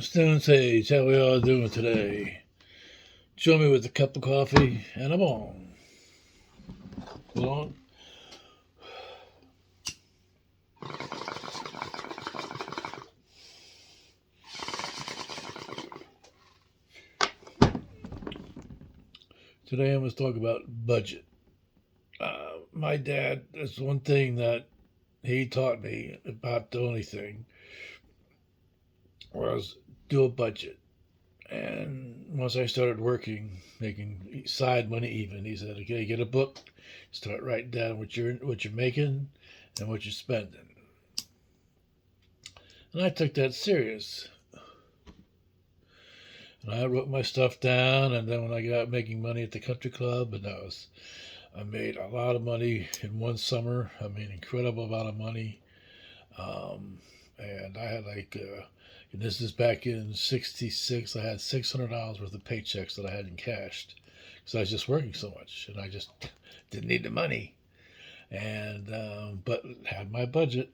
Stone Sage, how we all doing today? Join me with a cup of coffee and a bong. Hold on. Today I'm going to talk about budget. My dad, that's one thing that he taught me about the only thing was do a budget. And once I started working, making side money even, he said, "Okay, get a book, start writing down what you're making and what you're spending." And I took that serious. And I wrote my stuff down, and then when I got making money at the country club, and I made a lot of money in one summer. I made an incredible amount of money, and I had and this is back in '66. I had $600 worth of paychecks that I hadn't cashed because I was just working so much, and I just didn't need the money. And but had my budget.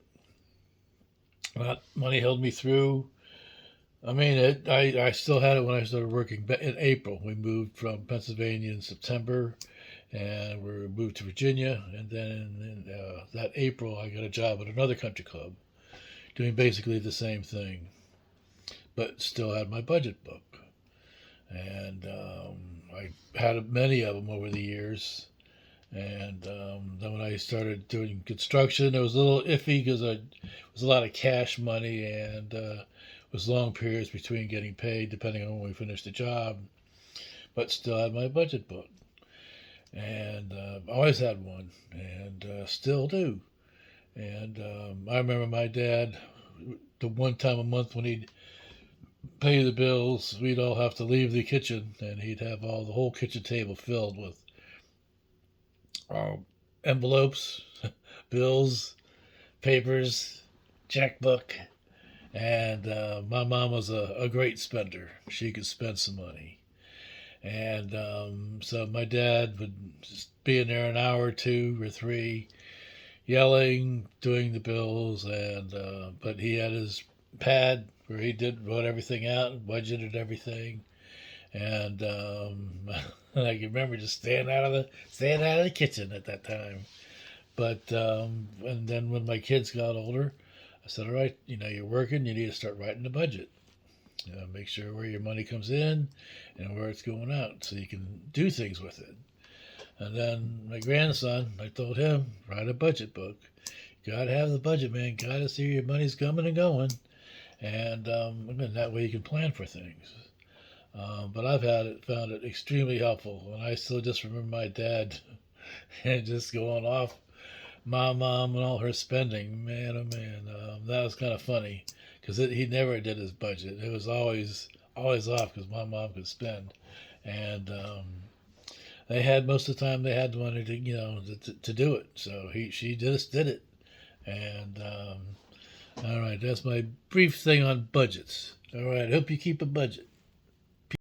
That money held me through. I mean, I still had it when I started working in April. We moved from Pennsylvania in September, and we moved to Virginia. And then in that April, I got a job at another country club, doing basically the same thing, but still had my budget book. And I had many of them over the years. And then when I started doing construction, it was a little iffy because it was a lot of cash money, and it was long periods between getting paid, depending on when we finished the job. But still had my budget book, and always had one, and still do. And I remember my dad, the one time a month when he'd pay the bills, we'd all have to leave the kitchen, and he'd have the whole kitchen table filled with envelopes, bills, papers, checkbook. And my mom was a great spender. She could spend some money. And so my dad would just be in there an hour or two or three, yelling, doing the bills, and but he had his pad where he wrote everything out and budgeted everything. And I can remember just staying out of the kitchen at that time. But and then when my kids got older, I said, "All right, you're working. You need to start writing the budget. Make sure where your money comes in and where it's going out, so you can do things with it." And then my grandson, I told him, "Write a budget book. Gotta have the budget, man. Gotta see your money's coming and going, and that way you can plan for things." But found it extremely helpful, and I still just remember my dad and just going off my mom and all her spending. Man, oh man, that was kind of funny because he never did his budget. It was always off because my mom could spend, and they had most of the time they had the money to to do it. So she just did it, and all right, that's my brief thing on budgets. All right, hope you keep a budget.